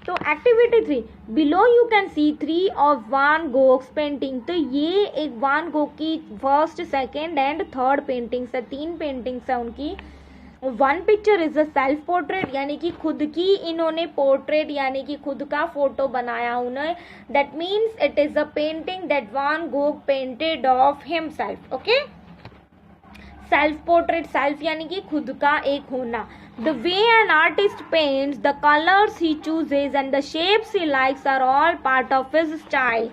तो activity 3, below you can see 3 of Van Gogh's painting. तो ये एक वान गोग की first, second and third paintings है, 3 पेंटिंग्स है उनकी। One picture is a self portrait, यानी कि खुद की इन्होंने पोर्ट्रेट यानी कि खुद का फोटो बनाया उन्हें। That means it is a painting that one Gog painted of himself. Okay, self portrait, self यानी कि खुद का एक होना। The way an artist paints, the colors he chooses and the shapes he likes are all part of his style.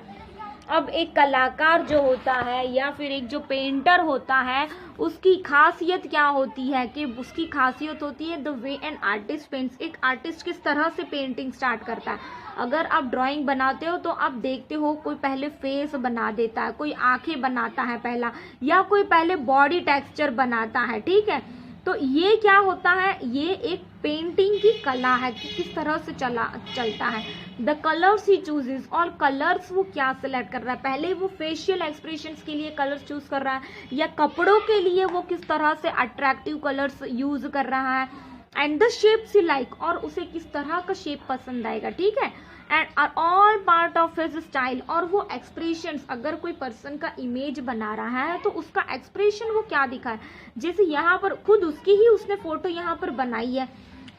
अब एक कलाकार जो होता है या फिर एक जो पेंटर होता है, उसकी खासियत क्या होती है कि उसकी खासियत होती है the way an artist paints. एक आर्टिस्ट किस तरह से पेंटिंग स्टार्ट करता है। अगर आप ड्राइंग बनाते हो तो आप देखते हो कोई पहले फेस बना देता है, कोई आंखें बनाता है पहला, या कोई पहले बॉडी टेक्सचर बनाता है, ठीक है। तो ये क्या होता है, ये एक पेंटिंग की कला है कि किस तरह से चलता है। द कलर्स ही चूजेस, और कलर्स वो क्या सिलेक्ट कर रहा है, पहले वो फेशियल एक्सप्रेशंस के लिए कलर्स चूज कर रहा है या कपड़ों के लिए वो किस तरह से अट्रैक्टिव कलर्स यूज कर रहा है। And the shapes he like, और उसे किस तरह का शेप पसंद आएगा, ठीक है। And are all part of his style, और वो एक्सप्रेशंस, अगर कोई पर्सन का इमेज बना रहा है तो उसका एक्सप्रेशन वो क्या दिखा है। जैसे यहाँ पर खुद उसकी ही उसने फोटो यहाँ पर बनाई है,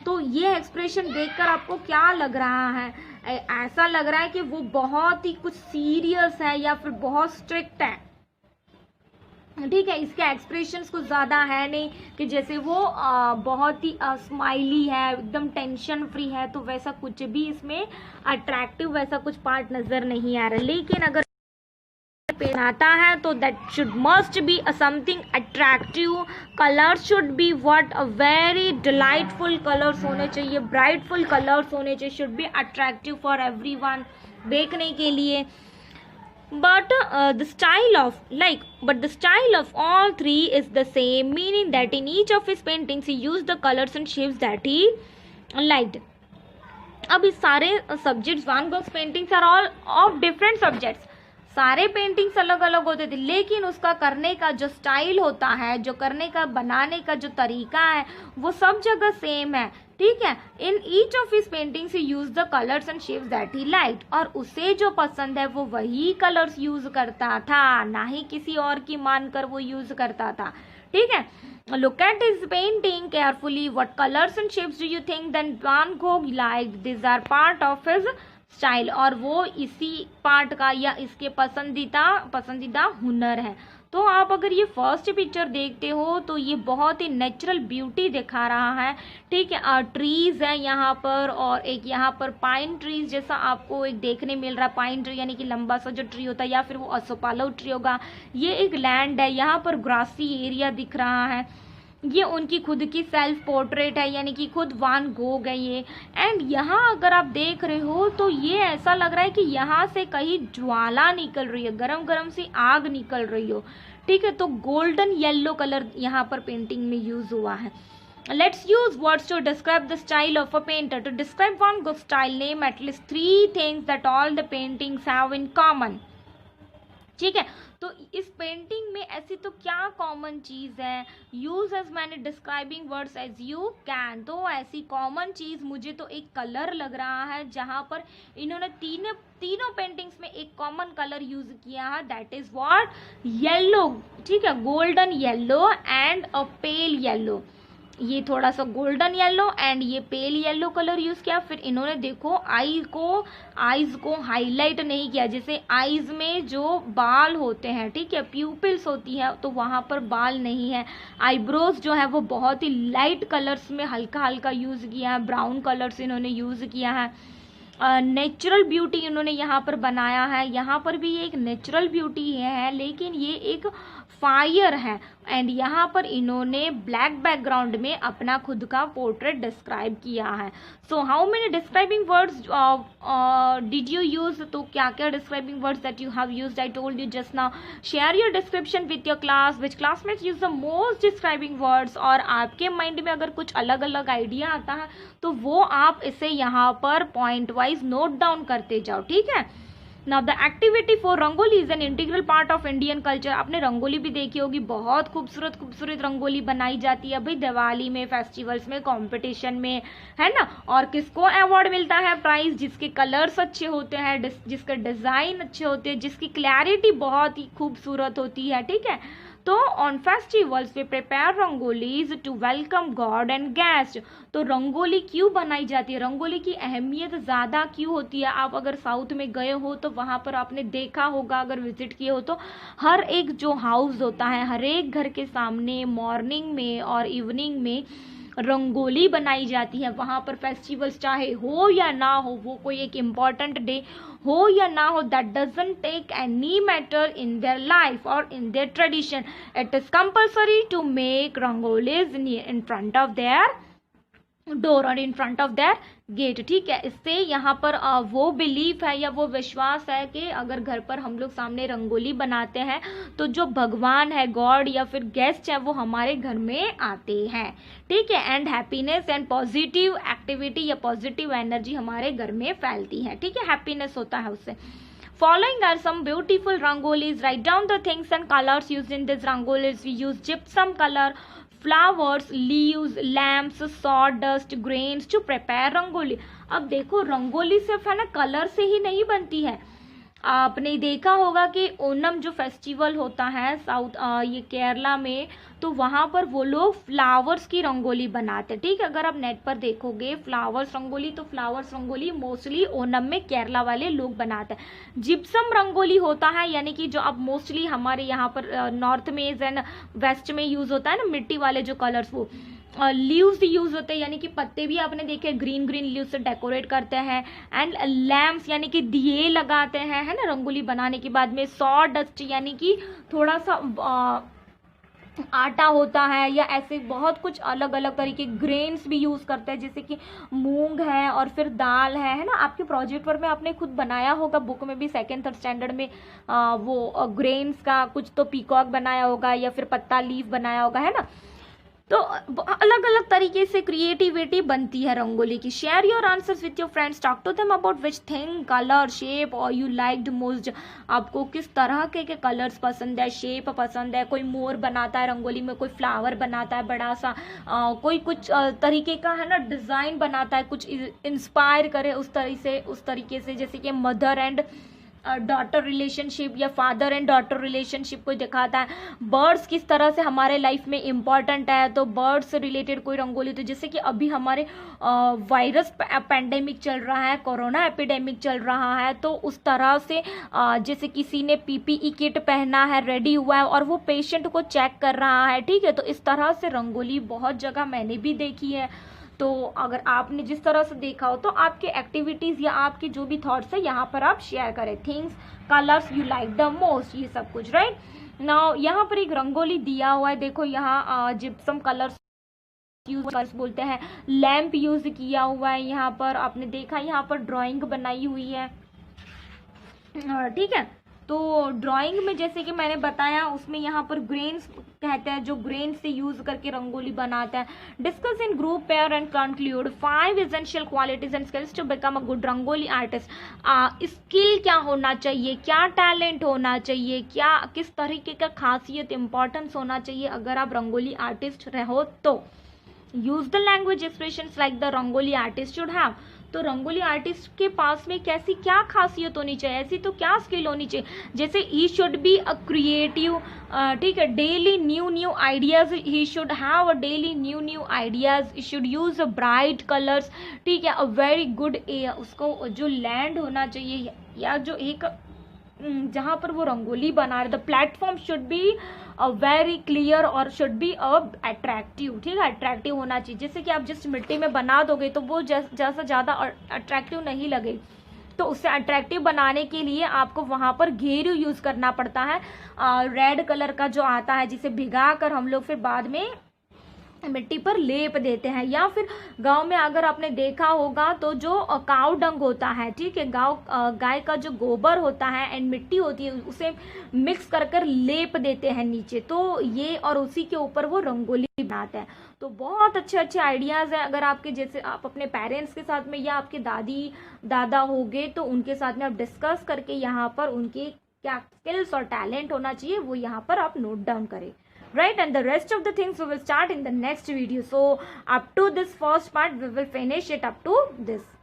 तो ये एक्सप्रेशन देखकर आपको क्या लग रहा है, ऐसा लग रहा है कि वो बहुत ही कुछ सीरियस है या फिर बहुत स्ट्रिक्ट है, ठीक है। इसके एक्सप्रेशंस कुछ ज़्यादा है नहीं कि जैसे वो बहुत ही स्माइली है, एकदम टेंशन फ्री है, तो वैसा कुछ भी इसमें अट्रैक्टिव वैसा कुछ पार्ट नज़र नहीं आ रहा। लेकिन अगर पहनाता है तो that should must be something attractive. Colour should be what, a very delightful colours होने चाहिए, ब्राइटफुल कलर्स होने चाहिए, should be attractive for everyone देखने के लिए। But the style of all three is the same, meaning that in each of his paintings he used the colors and shapes that he liked. अब इस सारे subjects, Van Gogh's paintings are all of different subjects, सारे paintings अलग अलग होते थे, लेकिन उसका करने का जो स्टाइल होता है, जो करने का बनाने का जो तरीका है, वो सब जगह सेम है, ठीक है। In each of his paintings he use the colours and shapes that he liked, और उसे जो पसंद है वो वही कलर्स यूज करता था, ना ही किसी और की मानकर वो यूज करता था, ठीक है। Look at his painting carefully. What colors and shapes do you think that Van Gogh liked? These are part of his style. और वो इसी पार्ट का या इसके पसंदीदा हुनर है। तो आप अगर ये फर्स्ट पिक्चर देखते हो तो ये बहुत ही नेचुरल ब्यूटी दिखा रहा है, ठीक है। ट्रीज है यहाँ पर, और एक यहाँ पर पाइन ट्रीज जैसा आपको एक देखने मिल रहा है। पाइन ट्री यानी कि लंबा सा जो ट्री होता है, या फिर वो असोपालव ट्री होगा। ये एक लैंड है, यहाँ पर ग्रासी एरिया दिख रहा है। ये उनकी खुद की सेल्फ पोर्ट्रेट है, यानी कि खुद वान गोग है ये। एंड यहाँ अगर आप देख रहे हो तो ये ऐसा लग रहा है कि यहाँ से कहीं ज्वाला निकल रही है, गरम गरम सी आग निकल रही हो, ठीक है। तो गोल्डन येलो कलर यहाँ पर पेंटिंग में यूज हुआ है। Let's use words to describe the style of a painter. To describe Van Gogh's style, name at least 3 things that all the paintings have in common. ठीक है, तो इस painting में ऐसी तो क्या कॉमन चीज है। Use as many describing words as you can, तो ऐसी कॉमन चीज मुझे तो एक कलर लग रहा है, जहां पर इन्होंने तीनों पेंटिंग्स में एक कॉमन कलर यूज किया है, दैट इज व्हाट, येलो, ठीक है। Golden yellow and a pale yellow, ये थोड़ा सा गोल्डन येलो एंड ये पेल येलो कलर यूज किया। फिर इन्होंने देखो आईज को हाईलाइट नहीं किया, जैसे आईज में जो बाल होते हैं, ठीक है, प्यूपिल्स होती है, तो वहां पर बाल नहीं है। आईब्रोज जो है वो बहुत ही लाइट कलर्स में हल्का हल्का यूज किया है, ब्राउन कलर्स इन्होंने यूज किया है। नेचुरल ब्यूटी इन्होंने यहाँ पर बनाया है, यहाँ पर भी एक नेचुरल ब्यूटी है, लेकिन ये एक फायर है। एंड यहाँ पर इन्होंने ब्लैक बैकग्राउंड में अपना खुद का पोर्ट्रेट डिस्क्राइब किया है। So how many describing words did you use, तो क्या क्या describing words that you have used, I told you just now. Share your description with your class, which classmates use the most describing words. और आपके mind में अगर कुछ अलग अलग आइडिया आता है तो वो आप इसे यहाँ पर पॉइंट वाइज नोट डाउन करते जाओ, ठीक है। Now the activity for rangoli is an integral part of Indian culture. आपने रंगोली भी देखी होगी, बहुत खूबसूरत खूबसूरत रंगोली बनाई जाती है भाई दिवाली में, फेस्टिवल्स में, कंपटीशन में, है ना। और किसको अवार्ड मिलता है, प्राइज, जिसके कलर्स अच्छे होते हैं, जिसके डिजाइन अच्छे होते हैं, जिसकी क्लैरिटी बहुत ही खूबसूरत होती है, ठीक है। तो on festivals we prepare rangolis to welcome god and guest. तो रंगोली क्यों बनाई जाती है, रंगोली की अहमियत ज़्यादा क्यों होती है। आप अगर साउथ में गए हो तो वहाँ पर आपने देखा होगा, अगर विजिट किए हो तो हर एक जो हाउस होता है, हर एक घर के सामने मॉर्निंग में और इवनिंग में रंगोली बनाई जाती है। वहाँ पर फेस्टिवल्स चाहे हो या ना हो, वो कोई एक इम्पॉर्टेंट डे हो या ना हो, that doesn't take any matter in their life और in their tradition, it is compulsory to make rangolis in front of their door और in front of their gate, ठीक है। इससे यहाँ पर वो बिलीफ है या वो विश्वास है कि अगर घर पर हम लोग सामने रंगोली बनाते हैं तो जो भगवान है, गॉड या फिर गेस्ट है, वो हमारे घर में आते हैं, ठीक है। And happiness and positive activity या पॉजिटिव एनर्जी हमारे घर में फैलती है, ठीक है, हैप्पीनेस होता है उससे। Following are some beautiful rangolis. Write down the things and colors used in these rangolis. We use gypsum color, flowers, leaves, lamps, sawdust, grains to prepare rangoli. अब देखो रंगोली सिर्फ है ना कलर से ही नहीं बनती है। आपने देखा होगा कि ओनम जो फेस्टिवल होता है साउथ ये केरला में, तो वहाँ पर वो लोग फ्लावर्स की रंगोली बनाते हैं, ठीक है। अगर आप नेट पर देखोगे फ्लावर्स रंगोली, तो फ्लावर्स रंगोली मोस्टली ओनम में केरला वाले लोग बनाते हैं। जिप्सम रंगोली होता है, यानी कि जो अब मोस्टली हमारे यहाँ पर नॉर्थ में एंड वेस्ट में यूज होता है ना, मिट्टी वाले जो कलर्स, वो लीव्स यूज होते हैं, यानी कि पत्ते भी आपने देखे ग्रीन ग्रीन लीव से डेकोरेट करते हैं। एंड लैम्प्स यानी कि दिए लगाते हैं, है ना, रंगोली बनाने के बाद में। सॉ डस्ट यानी कि थोड़ा सा आटा होता है, या ऐसे बहुत कुछ अलग अलग तरीके ग्रेन्स भी यूज करते हैं, जैसे कि मूंग है और फिर दाल है ना। आपके प्रोजेक्ट वर्क में आपने खुद बनाया होगा, बुक में भी सेकेंड थर्ड स्टैंडर्ड में वो ग्रेन्स का कुछ तो पीकॉक बनाया होगा या फिर पत्ता लीफ बनाया होगा, है ना। तो अलग अलग तरीके से क्रिएटिविटी बनती है रंगोली की। Share your answers with your friends, talk to them about which thing, colour, shape और यू लाइक्ड मोस्ट। आपको किस तरह के कलर्स पसंद है, शेप पसंद है। कोई मोर बनाता है रंगोली में, कोई फ्लावर बनाता है बड़ा सा, कोई कुछ तरीके का है ना डिजाइन बनाता है, कुछ इंस्पायर करे उस तरीके से, जैसे कि मदर एंड डॉटर रिलेशनशिप या फादर एंड डॉटर रिलेशनशिप को दिखाता है। बर्ड्स किस तरह से हमारे लाइफ में इम्पॉर्टेंट है, तो बर्ड्स से रिलेटेड कोई रंगोली। तो जैसे कि अभी हमारे वायरस पैंडेमिक चल रहा है, कोरोना एपिडेमिक चल रहा है, तो उस तरह से जैसे किसी ने पीपीई किट पहना है, रेडी हुआ है और वो पेशेंट को चेक कर रहा है, ठीक है। तो इस तरह से रंगोली बहुत जगह मैंने भी देखी है। तो अगर आपने जिस तरह से देखा हो तो आपके एक्टिविटीज या आपके जो भी थॉट्स है यहाँ पर आप शेयर करें। Things, colours you like the most, ये सब कुछ, राइट। नाउ यहाँ पर एक रंगोली दिया हुआ है, देखो यहाँ जिप्सम कलर्स यूज बोलते हैं, लैंप यूज किया हुआ है यहाँ पर, आपने देखा यहाँ पर ड्राइंग बनाई हुई है, ठीक है। तो ड्राइंग में जैसे कि मैंने बताया उसमें यहाँ पर ग्रेन्स कहते हैं, जो ग्रेन से यूज करके रंगोली बनाता है। Discuss in group pair and conclude 5 essential qualities and skills to become a good rangoli artist. Skill क्या होना चाहिए, क्या टैलेंट होना चाहिए, क्या किस तरीके का खासियत इंपॉर्टेंस होना चाहिए अगर आप रंगोली आर्टिस्ट रहो तो। Use the language expressions like the rangoli artist should have. तो रंगोली आर्टिस्ट के पास में कैसी क्या खासियत होनी चाहिए, ऐसी तो क्या स्किल होनी चाहिए, जैसे he should be a creative, ठीक है, daily new ideas, he should have a daily new ideas, he should use bright colours, ठीक है, अ वेरी गुड एयर, उसको जो लैंड होना चाहिए या जो एक जहाँ पर वो रंगोली बना रहे, the platform should be very clear और शुड बी अट्रैक्टिव, ठीक है, अट्रैक्टिव होना चाहिए। जैसे कि आप जिस मिट्टी में बना दोगे तो वो जैसा ज़्यादा अट्रैक्टिव नहीं लगे, तो उससे अट्रैक्टिव बनाने के लिए आपको वहाँ पर घेरू यूज़ करना पड़ता है, रेड कलर का जो आता है, जिसे भिगा कर हम लोग फिर बाद में मिट्टी पर लेप देते हैं। या फिर गांव में अगर आपने देखा होगा तो जो काऊ डंग होता है, ठीक है, गाय का जो गोबर होता है एंड मिट्टी होती है उसे मिक्स कर कर लेप देते हैं नीचे, तो ये और उसी के ऊपर वो रंगोली बनाते हैं। तो बहुत अच्छे अच्छे आइडियाज हैं। अगर आपके जैसे आप अपने पेरेंट्स के साथ में या आपके दादी दादा होंगे तो उनके साथ में आप डिस्कस करके यहाँ पर उनके क्या स्किल्स और टैलेंट होना चाहिए वो यहाँ पर आप नोट डाउन करें, right? And the rest of the things we will start in the next video. So up to this first part we will finish it up to this.